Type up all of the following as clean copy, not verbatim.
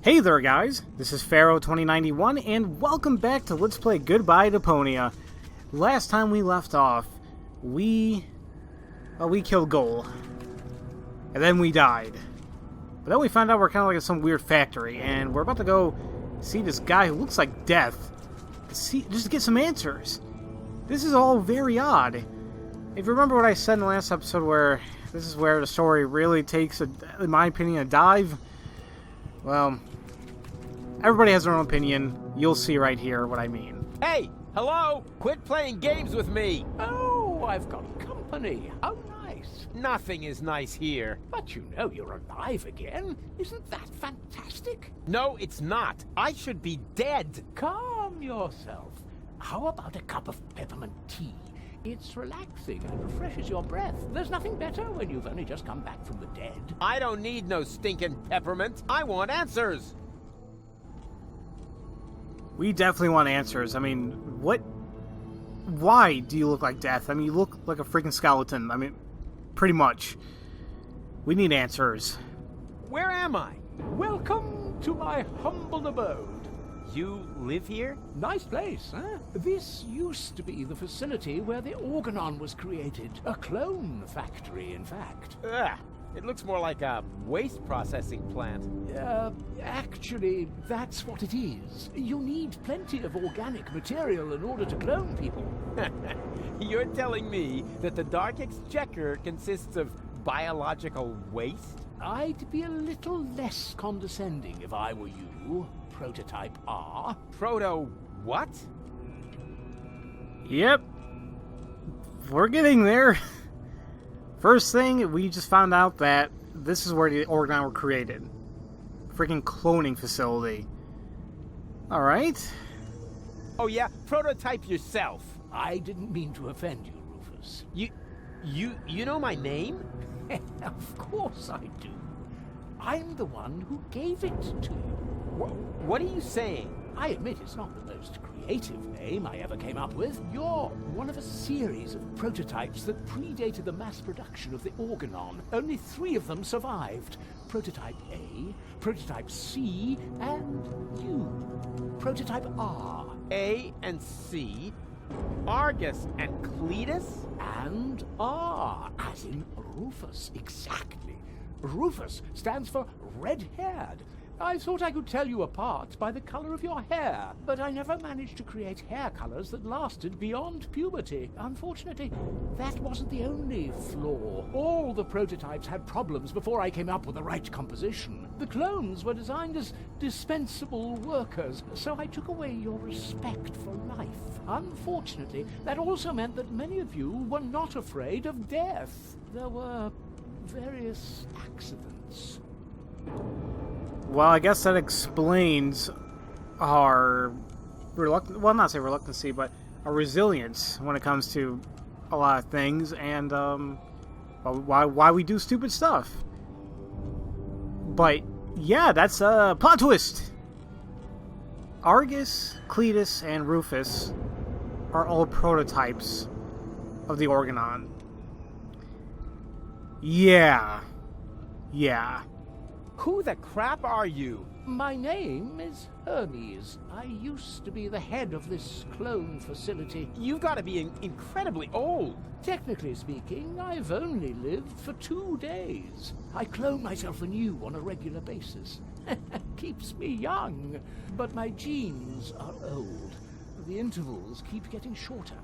Hey there guys, this is Pharaoh 2091 and welcome back to Let's Play Goodbye Deponia. Last time we left off, we killed Goal. And then we died. But then we found out we're kind of like at some weird factory and we're about to go see this guy who looks like Death. Just to get some answers. This is all very odd. If you remember what I said in the last episode where this is where the story really takes, in my opinion, a dive. Well, everybody has their own opinion. You'll see right here what I mean. Hey! Hello! Quit playing games with me! Oh, I've got company. How nice. Nothing is nice here. But you know you're alive again. Isn't that fantastic? No, it's not. I should be dead. Calm yourself. How about a cup of peppermint tea? It's relaxing and refreshes your breath. There's nothing better when you've only just come back from the dead. I don't need no stinking peppermint. I want answers. We definitely want answers. I mean, why do you look like Death? I mean, you look like a freaking skeleton. I mean, pretty much. We need answers. Where am I? Welcome to my humble abode. You live here? Nice place, huh? This used to be the facility where the Organon was created. A clone factory, in fact. Ugh. It looks more like a waste processing plant. Actually, that's what it is. You need plenty of organic material in order to clone people. You're telling me that the Dark Exchequer consists of biological waste? I'd be a little less condescending if I were you, Prototype R. Proto what? Yep. We're getting there. First thing, we just found out that this is where the Organon were created. Freaking cloning facility. Alright. Oh yeah? Prototype yourself. I didn't mean to offend you, Rufus. You know my name? Of course I do. I'm the one who gave it to you. What are you saying? I admit it's not the most creative name I ever came up with. You're one of a series of prototypes that predated the mass production of the Organon. Only 3 of them survived. Prototype A, Prototype C, and you. Prototype R. A and C, Argus and Cletus? And R, as in Rufus, exactly. Rufus stands for red-haired. I thought I could tell you apart by the color of your hair, but I never managed to create hair colors that lasted beyond puberty. Unfortunately, that wasn't the only flaw. All the prototypes had problems before I came up with the right composition. The clones were designed as dispensable workers, so I took away your respect for life. Unfortunately, that also meant that many of you were not afraid of death. There were various accidents. Well, I guess that explains our reluctancy, but our resilience when it comes to a lot of things, and why we do stupid stuff. But yeah, that's a plot twist. Argus, Cletus, and Rufus are all prototypes of the Organon. Yeah. Who the crap are you? My name is Hermes. I used to be the head of this clone facility. You've got to be incredibly old. Technically speaking, I've only lived for 2 days. I clone myself anew on a regular basis. Keeps me young, but my genes are old. The intervals keep getting shorter.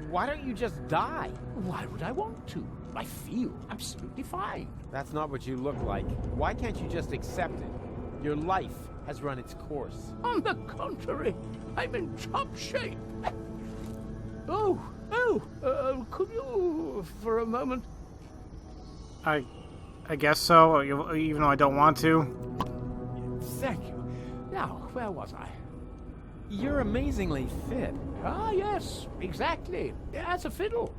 Why don't you just die? Why would I want to? I feel absolutely fine. That's not what you look like. Why can't you just accept it? Your life has run its course. On the contrary, I'm in top shape. Could you, for a moment? I guess so, even though I don't want to. Thank you. Now, where was I? You're amazingly fit. Ah, yes, exactly. As a fiddle.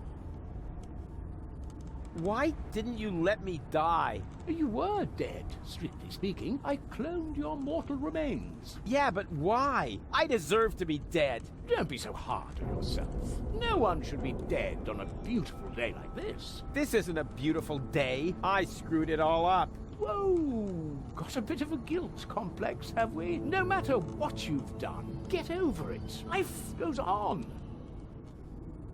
Why didn't you let me die? You were dead, strictly speaking. I cloned your mortal remains. Yeah, but why? I deserve to be dead. Don't be so hard on yourself. No one should be dead on a beautiful day like this. This isn't a beautiful day. I screwed it all up. Whoa! Got a bit of a guilt complex, have we? No matter what you've done, get over it. Life goes on.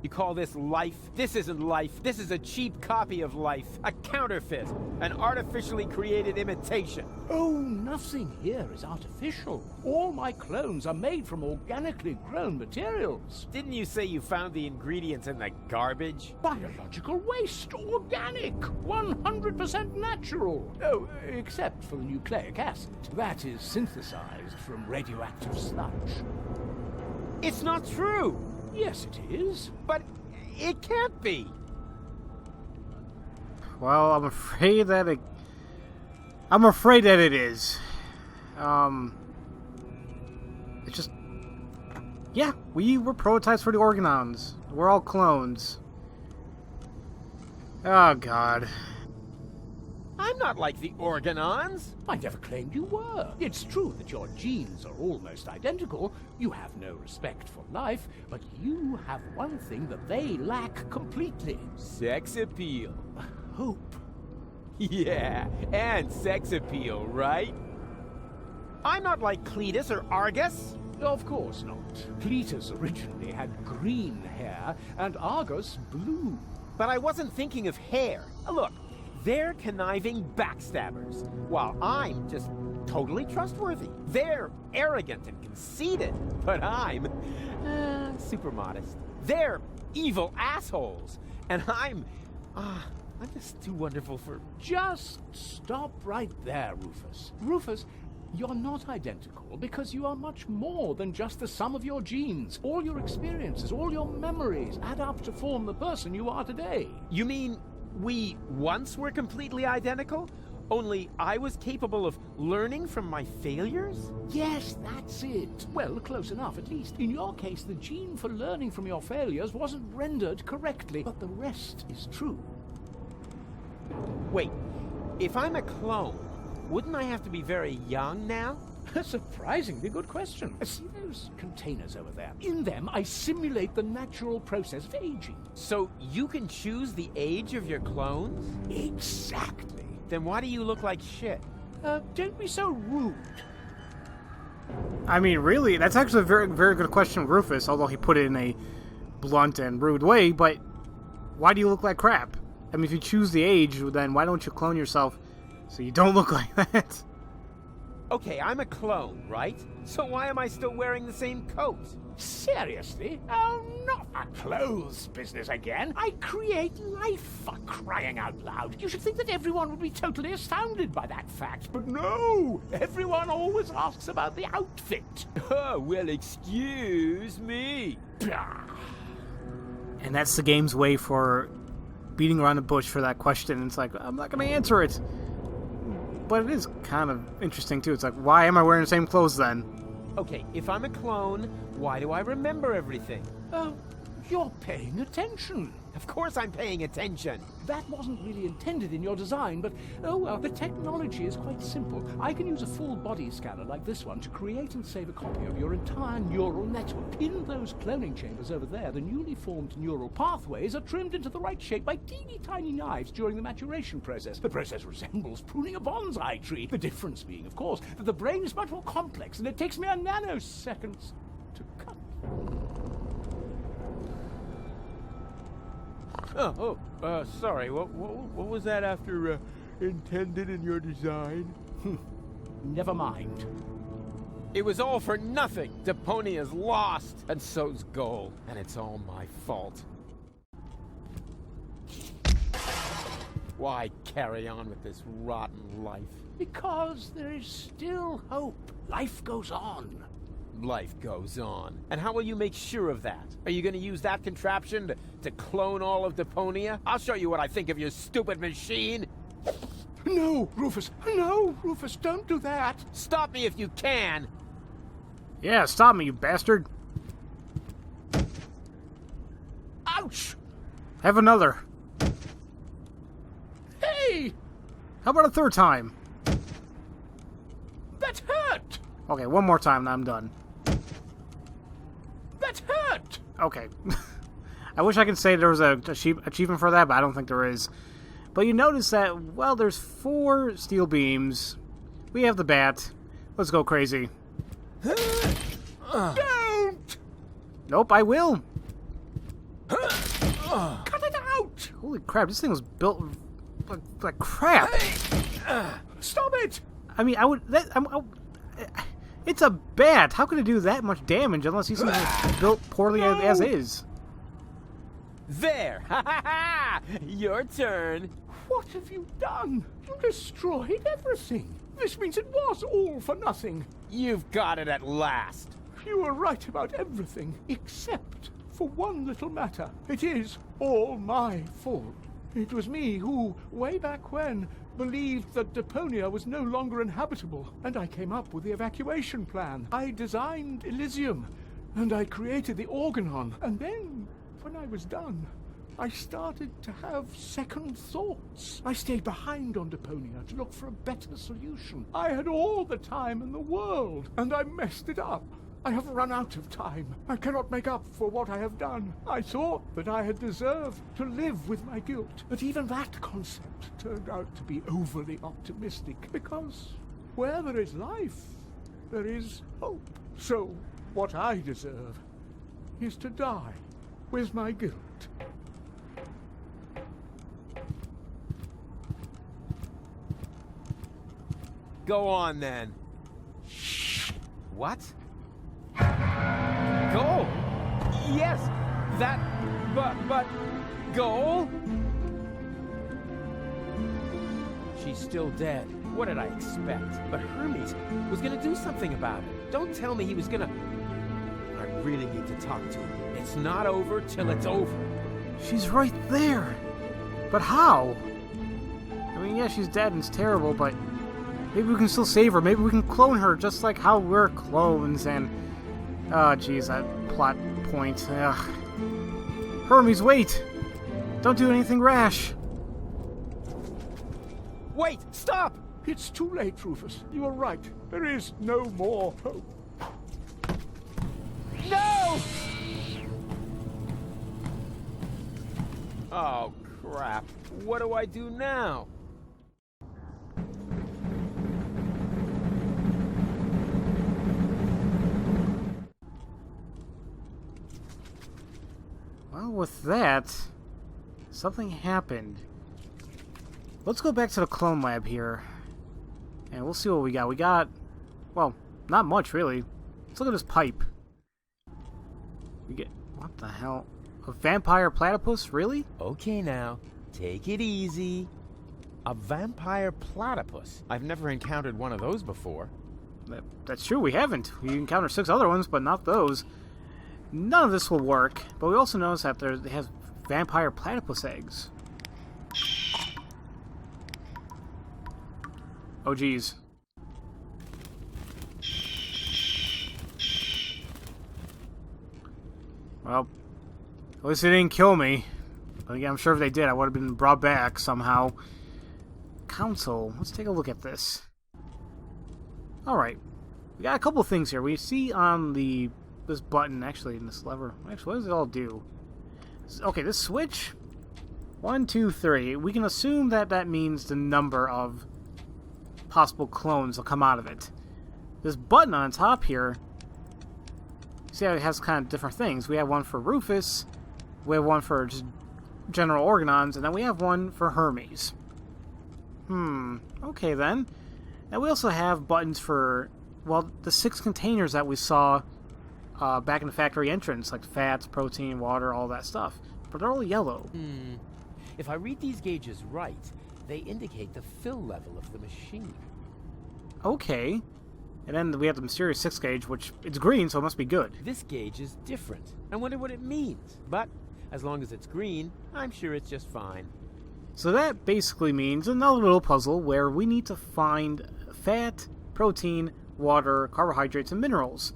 You call this life? This isn't life. This is a cheap copy of life. A counterfeit. An artificially created imitation. Oh, nothing here is artificial. All my clones are made from organically grown materials. Didn't you say you found the ingredients in the garbage? Biological waste, organic, 100% natural. Oh, except for the nucleic acid. That is synthesized from radioactive sludge. It's not true. Yes, it is. But it can't be. Well, I'm afraid that it is. It's just... Yeah, we were prototypes for the Organons. We're all clones. Oh, God. I'm not like the Organons. I never claimed you were. It's true that your genes are almost identical. You have no respect for life, but you have one thing that they lack completely. Sex appeal. Hope. Yeah, and sex appeal, right? I'm not like Cletus or Argus. Of course not. Cletus originally had green hair, and Argus blue. But I wasn't thinking of hair. Look, they're conniving backstabbers, while I'm just totally trustworthy. They're arrogant and conceited, but I'm super modest. They're evil assholes, and I'm just too wonderful for... Just stop right there, Rufus. Rufus, you're not identical because you are much more than just the sum of your genes. All your experiences, all your memories add up to form the person you are today. You mean we once were completely identical? Only I was capable of learning from my failures? Yes, that's it. Well, close enough at least. In your case, the gene for learning from your failures wasn't rendered correctly, but the rest is true. Wait, if I'm a clone, wouldn't I have to be very young now? A surprisingly good question. See those containers over there? In them, I simulate the natural process of aging. So you can choose the age of your clones? Exactly. Then why do you look like shit? Don't be so rude. I mean, really, that's actually a very, very good question, Rufus, although he put it in a blunt and rude way, but why do you look like crap? I mean, if you choose the age, then why don't you clone yourself so you don't look like that? Okay, I'm a clone, right? So why am I still wearing the same coat? Seriously? Oh, not a clothes business again. I create life, for crying out loud. You should think that everyone would be totally astounded by that fact. But no! Everyone always asks about the outfit. Oh, well, excuse me. And that's the game's way for beating around the bush for that question. It's like, I'm not going to answer it. But it is kind of interesting, too. It's like, why am I wearing the same clothes, then? Okay, if I'm a clone, why do I remember everything? You're paying attention. Of course I'm paying attention. That wasn't really intended in your design, but, oh well, the technology is quite simple. I can use a full body scanner like this one to create and save a copy of your entire neural network. In those cloning chambers over there, the newly formed neural pathways are trimmed into the right shape by teeny tiny knives during the maturation process. The process resembles pruning a bonsai tree. The difference being, of course, that the brain is much more complex and it takes me a nanosecond to cut. Sorry, what was that after intended in your design? Never mind. It was all for nothing. Deponia's lost, and so's gold, and it's all my fault. Why carry on with this rotten life? Because there is still hope. Life goes on. Life goes on. And how will you make sure of that? Are you going to use that contraption to clone all of Deponia? I'll show you what I think of your stupid machine. No, Rufus, don't do that. Stop me if you can. Yeah, stop me, you bastard. Ouch! Have another. Hey! How about a third time? That hurt! Okay, one more time and I'm done. That hurt! Okay. I wish I could say there was a achievement for that, but I don't think there is. But you notice that, well, there's 4 steel beams. We have the bat. Let's go crazy. Don't! Nope, I will. Cut it out! Holy crap, this thing was built like crap. Stop it! I mean, it's a bat. How could it do that much damage unless he's built poorly as is? There! Ha ha ha! Your turn. What have you done? You destroyed everything. This means it was all for nothing. You've got it at last. You were right about everything, except for one little matter. It is all my fault. It was me who, way back when, believed that Deponia was no longer inhabitable, and I came up with the evacuation plan. I designed Elysium, and I created the Organon, and then, when I was done, I started to have second thoughts. I stayed behind on Deponia to look for a better solution. I had all the time in the world, and I messed it up. I have run out of time. I cannot make up for what I have done. I thought that I had deserved to live with my guilt, but even that concept turned out to be overly optimistic, because where there is life, there is hope. So, what I deserve is to die with my guilt. Go on, then. What? Goal? Yes, that... but... Goal? She's still dead. What did I expect? But Hermes was gonna do something about it. Don't tell me he was gonna... I really need to talk to him. It's not over till it's over. She's right there. But how? I mean, yeah, she's dead and it's terrible, but maybe we can still save her. Maybe we can clone her just like how we're clones and... Oh, jeez, that plot point. Ugh. Hermes, wait! Don't do anything rash. Wait! Stop! It's too late, Rufus. You are right. There is no more hope. No! Oh, crap. What do I do now? Well, with that, something happened. Let's go back to the clone lab here, and we'll see what we got. We got, well, not much, really. Let's look at this pipe. We get, what the hell? A vampire platypus? Really? Okay, now, take it easy. A vampire platypus? I've never encountered one of those before. That's true, we haven't. We encountered 6 other ones, but not those. None of this will work, but we also notice that they have vampire platypus eggs. Oh, geez. Well, at least they didn't kill me. But again, I'm sure if they did, I would have been brought back somehow. Council. Let's take a look at this. Alright. We got a couple things here. We see on this button, actually, in this lever. Actually, what does it all do? Okay, this switch. 1, 2, 3. We can assume that that means the number of possible clones will come out of it. This button on top here, see how it has kind of different things. We have one for Rufus, we have one for just general Organons, and then we have one for Hermes. Okay then. And we also have buttons for, well, the 6 containers that we saw back in the factory entrance, like fats, protein, water, all that stuff. But they're all yellow. If I read these gauges right, they indicate the fill level of the machine. Okay. And then we have the mysterious 6 gauge, which it's green, so it must be good. This gauge is different. I wonder what it means. But as long as it's green, I'm sure it's just fine. So that basically means another little puzzle where we need to find fat, protein, water, carbohydrates, and minerals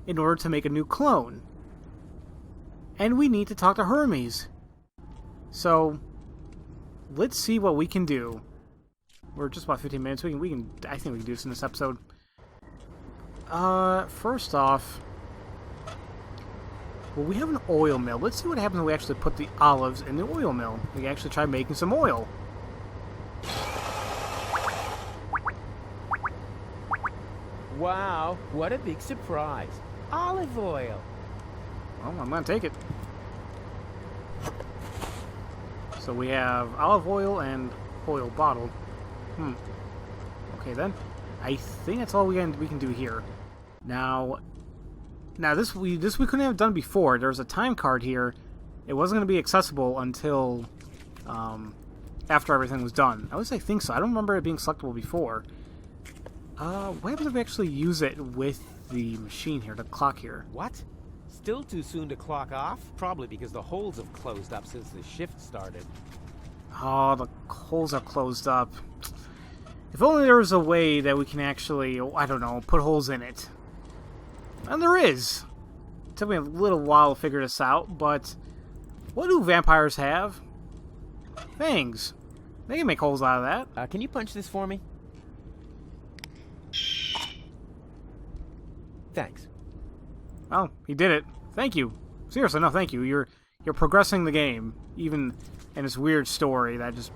in order to make a new clone. And we need to talk to Hermes. So let's see what we can do. We're just about 15 minutes. I think we can do this in this episode. First off, well, we have an oil mill. Let's see what happens when we actually put the olives in the oil mill. We can actually try making some oil. Wow, what a big surprise. Olive oil. Well, I'm gonna take it. So we have olive oil and oil bottle. Okay then. I think that's all we can do here. Now this we couldn't have done before. There's a time card here. It wasn't going to be accessible until after everything was done. At least I think so. I don't remember it being selectable before. What happens if we actually use it with the machine here, the clock here? What? Still too soon to clock off? Probably because the holes have closed up since the shift started. Oh, the holes are closed up. If only there was a way that we can actually, I don't know, put holes in it. And there is. It took me a little while to figure this out, but what do vampires have? Fangs. They can make holes out of that. Can you punch this for me? Thanks. Oh, he did it. Thank you. Seriously, no, thank you. You're progressing the game, even in this weird story that just...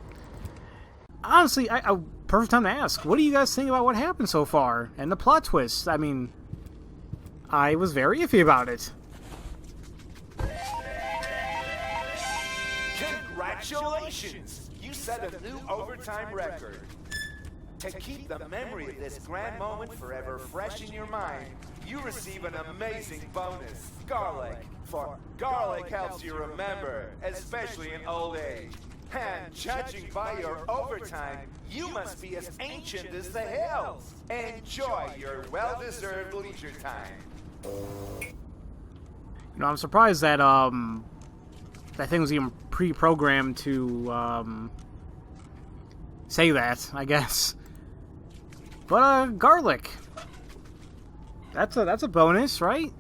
Honestly, perfect time to ask. What do you guys think about what happened so far? And the plot twist? I mean, I was very iffy about it. Congratulations! You set a new overtime record. To keep the memory of this grand moment forever fresh in your mind, you receive an amazing bonus, garlic. For garlic helps you remember, especially in old age. And judging by your overtime, you must be as ancient as the hills. Enjoy your well-deserved leisure time. You know, I'm surprised that that thing was even pre-programmed to say that, I guess. But garlic. That's a bonus, right?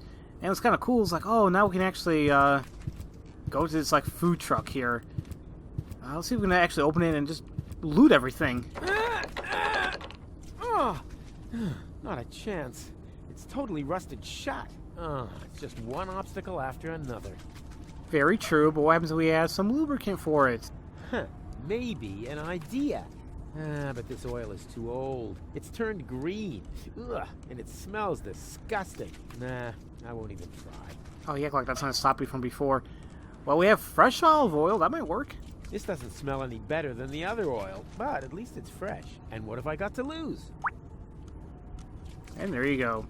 And what's kind of cool is like, oh, now we can actually go to this like food truck here. Let's see if we can actually open it and just loot everything. Oh, not a chance. It's totally rusted shut. It's just one obstacle after another. Very true, but what happens if we add some lubricant for it? Huh, maybe an idea. But this oil is too old. It's turned green. Ugh, and it smells disgusting. Nah, I won't even try. Oh, you act like that's going to stop you from before. Well, we have fresh olive oil. That might work. This doesn't smell any better than the other oil, but at least it's fresh. And what have I got to lose? And there you go.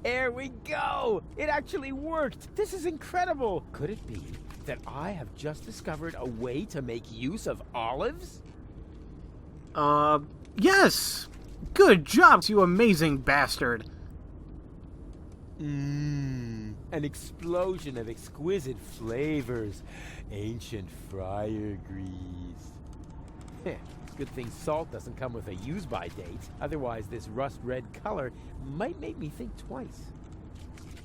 There we go! It actually worked! This is incredible! Could it be that I have just discovered a way to make use of olives? Yes! Good job, you amazing bastard! An explosion of exquisite flavors. Ancient fryer grease. Good thing salt doesn't come with a use-by date. Otherwise, this rust-red color might make me think twice.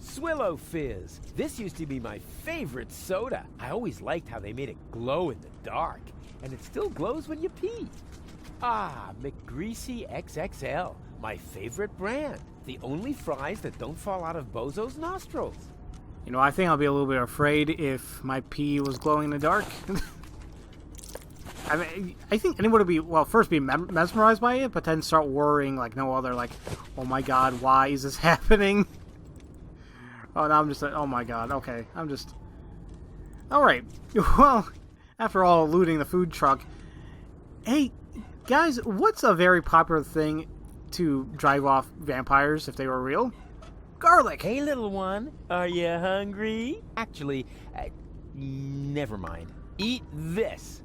Swillow Fizz. This used to be my favorite soda. I always liked how they made it glow in the dark. And it still glows when you pee. McGreasy XXL. My favorite brand. The only fries that don't fall out of Bozo's nostrils. You know, I think I'll be a little bit afraid if my pee was glowing in the dark. I mean, I think anyone would be, well, first be mesmerized by it, but then start worrying like no other, like, oh my god, why is this happening? Oh, now I'm just like, oh my god, okay, I'm just... Alright, well, after all looting the food truck, hey, guys, what's a very popular thing to drive off vampires if they were real? Garlic! Hey, little one, are you hungry? Actually, never mind. Eat this.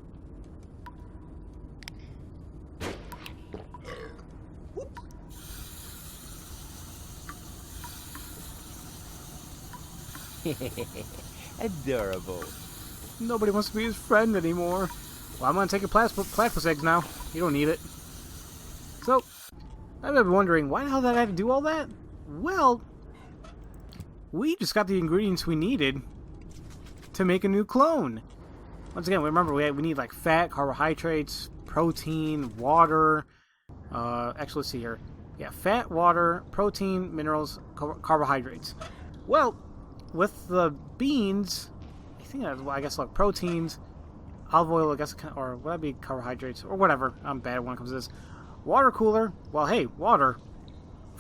Adorable. Nobody wants to be his friend anymore. Well, I'm gonna take your platypus eggs now. You don't need it. So, I've been wondering, why the hell did I have to do all that? Well, we just got the ingredients we needed to make a new clone. Once again, remember, we need like fat, carbohydrates, protein, water. Actually, let's see here. Yeah, fat, water, protein, minerals, carbohydrates. Well, with the beans, I guess like proteins, olive oil, I guess, or would that be carbohydrates or whatever? I'm bad when it comes to this. Water cooler. Well, hey, water.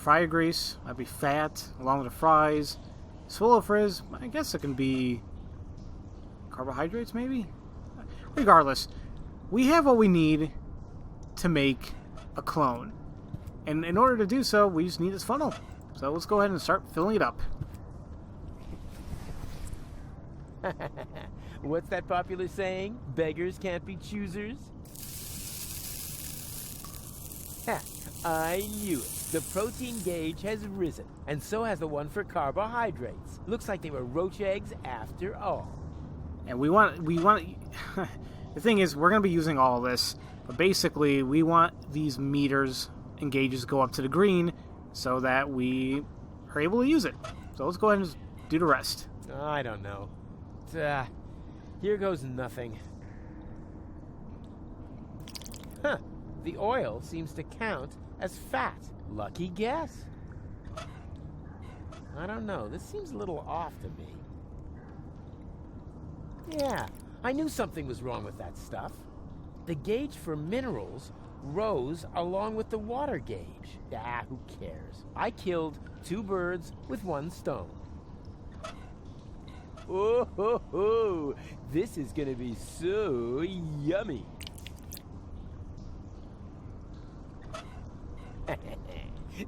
fryer grease. That'd be fat, along with the fries. Swallow frizz, I guess it can be carbohydrates, maybe? Regardless, we have what we need to make a clone. And in order to do so, we just need this funnel. So let's go ahead and start filling it up. What's that popular saying? Beggars can't be choosers? Ha, I knew it. The protein gauge has risen, and so has the one for carbohydrates. Looks like they were roach eggs after all. And we want the thing is, we're going to be using all of this, but basically we want these meters and gauges to go up to the green so that we are able to use it. So let's go ahead and just do the rest. I don't know. Here goes nothing. Huh. The oil seems to count as fat. Lucky guess. I don't know. This seems a little off to me. Yeah, I knew something was wrong with that stuff. The gauge for minerals rose along with the water gauge. Who cares? I killed 2 birds with 1 stone. Oh, ho, ho. This is gonna be so yummy.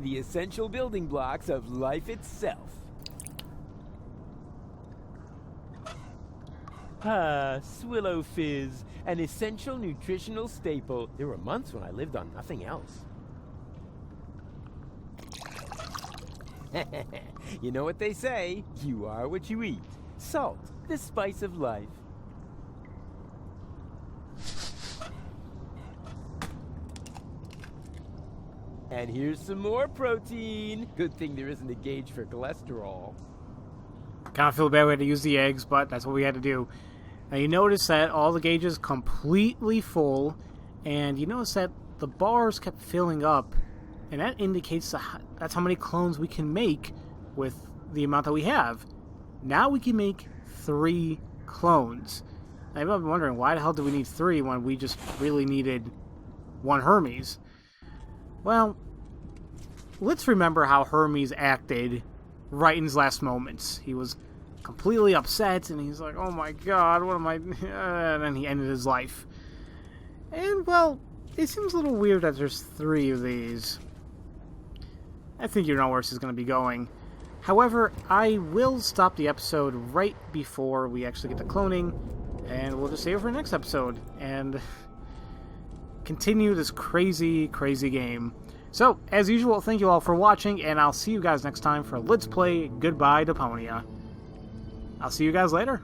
The essential building blocks of life itself. Swillow Fizz, an essential nutritional staple. There were months when I lived on nothing else. You know what they say, you are what you eat. Salt, the spice of life. And here's some more protein. Good thing there isn't a gauge for cholesterol. Kind of feel bad we had to use the eggs, but that's what we had to do. Now you notice that all the gauges completely full, and you notice that the bars kept filling up, and that indicates that's how many clones we can make with the amount that we have. Now we can make 3 clones. Now, I've been wondering, why the hell do we need 3 when we just really needed 1 Hermes? Well, let's remember how Hermes acted right in his last moments. He was completely upset, and he's like, oh my god, what am I... and then he ended his life. And, well, it seems a little weird that there's 3 of these. I think you know where this is going to be going. However, I will stop the episode right before we actually get to cloning, and we'll just save it for the next episode, and continue this crazy, crazy game. So, as usual, thank you all for watching, and I'll see you guys next time for Let's Play Goodbye Deponia. I'll see you guys later.